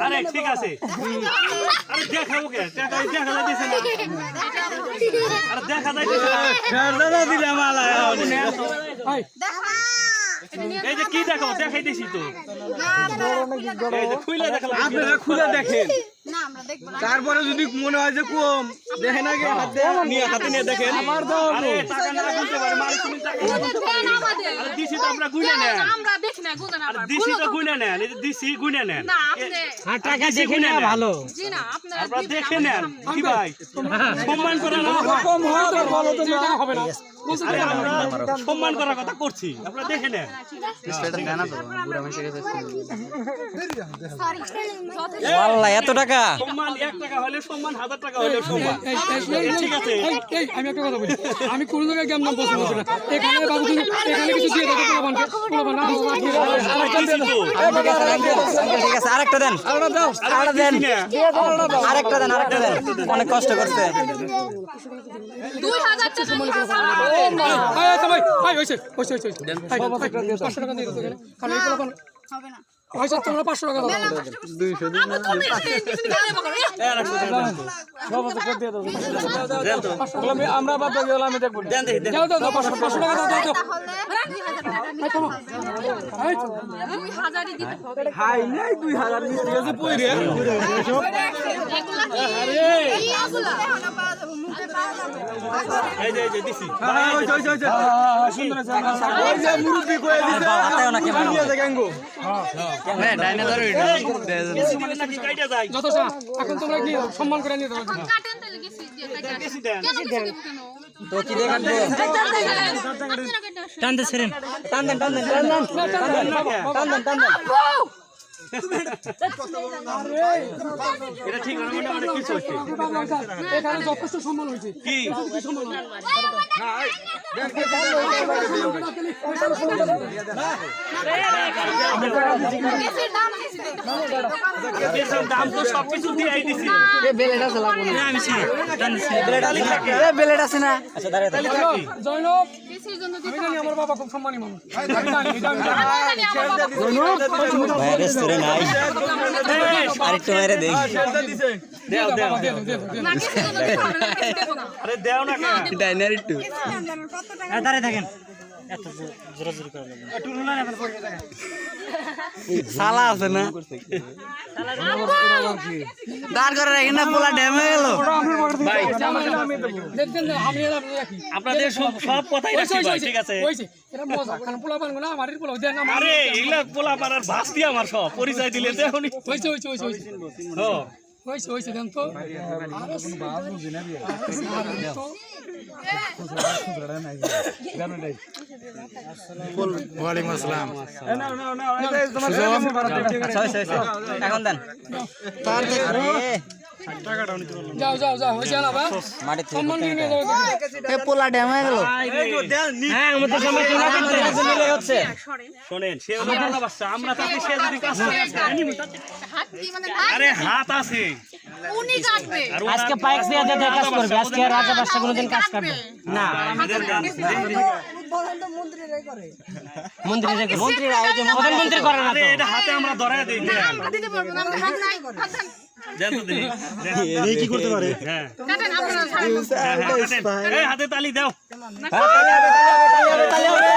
আরে ঠিক আছে আরে দেখাবো কে দেখা যাইতেছে না আরে দেখা যাইতেছে না ফেরদা দিলে মালা এই যে কি দেখো দেখাইতেছি তো এই যে খুলে দেখালাম আপনারা খুলে দেখেন তারপরে যদি মনে হয় যে কম দেখেন আগে হাতে নিয়ে দেখেন আরে টাকা না গুনতে পারে মাল তুমি টাকা না গুনতে পারে আরে দিছি তো আমরা গুনে নেন আমরা দেখি না গুনে না আরে দিছি তো গুনে নেন এই যে দিছি গুনে নেন না আপনি আর টাকা দেখে না ভালো জি না আপনারা দেখে নেন কি ভাই সম্মান করে না কম হবে বলো তো না হবে না আরে আমরা সম্মান করার কথা করছি আপনারা দেখে নেন সেটা দেন না তো পুরো মাসে গেছে আল্লাহ এত টাকা সম্মান 1 টাকা হলে সম্মান 1000 টাকা হলে সম্মান ঠিক আছে এই আমি একটা কথা বলি আমি কোন জায়গায় গেম নাম পছন্দ করি না এখানে বাবু তুমি এখানে কিছু দিয়ে দাও পোলাপানকে পোলাপান ঠিক আছে আরেকটা দেন আরেকটা দেন আরেকটা দেন অনেক কষ্ট করতে 2000 টাকা ভাই ভাই হইছে দেন 500 টাকা দিয়ে দাও এখানে কারণ এই পোলাপান হবে না হইছে তোমরা 500 টাকা দাও 200 দিন না সব করে দিয়ে দাও আমরা বাদ দিয়ে গেলাম আমি দেখব দেন দাও 500 টাকা দাও এই 2000ই দিতে হবে হাই নাই 2000 মিষ্টি আছে পয়রে আরে এই যে দিছি সুন্দর আছে ওই যে মুরব্বি কই দিছে বাবাটাও না কেমন নিয়ে যা গ্যাঙ্গো হ্যাঁ ডাইনে ধরো নাকি কাইটা যায় যত এখন তোমরা কি সম্মান করে নিয়ে দাও কাটেন তাহলে গেছি যে গেছি দেন তো কি দেখান দে টান দে ছেড়েন টান দেন এটা ঠিক না মানে কিছু হচ্ছে এখানে যথেষ্ট সম্মান হয়েছে কি সম্মান দাম তো সবকিছু দিয়ে দিছি বেলেট আছে না আচ্ছা দাঁড়ায় জয়নব কিসের জন্য আমি জানি আমার বাবা খুব সম্মানী মানুষ ভাই রেস্টুরেন্ট নাই আরেকটু মেরে দেই দেও না কিসের জন্য দিতে হবে না কিছু দেব না আরে দেও না কেন ডাইনার একটু দাঁড়ায় থাকেন সালা আছে না দাঁড় করে রাখেন না পোলা ড্যাম হয়ে গেল ভাই দেখছেন আমি আপনাদের সব কথাই রাখছি ভাই ঠিক আছে হইছে এটা মজা কারণ পোলা পান না মাটির পোলা দেন না আরে এগুলা পোলা পাড়ার ভাস্তি আমার সব পরিচয় দিলে দেখুন হইছে দেন তো ওয়ালাইকুম আসসালাম এখন দেন যাও হইছে না বা মাটি সম্মান দিয়ে নিয়ে যাও পোলা ড্যাম হয়ে গেল হ্যাঁ আমাদের সামনে হচ্ছে শোনেন সে হলো বাচ্চা আমরা তাকে সে যদি কাজ করে হাত কি মানে আরে হাত আছে উনি কাটবে আজকে বাইক দিয়ে যে কাজ করবে আজকে রাজা বাদশা কোনদিন কাজ করবে না মন্ত্রীরা ওই যে প্রধানমন্ত্রী করে না আরে এটা হাতে আমরা ধরায় দেই আমরা দিতে পারবো না হাত নাই হাত দেন তো দিই এই কি করতে পারে হ্যাঁ কাটেন আপনারা ছাড়েন এই হাতে তালি দাও তালি হবে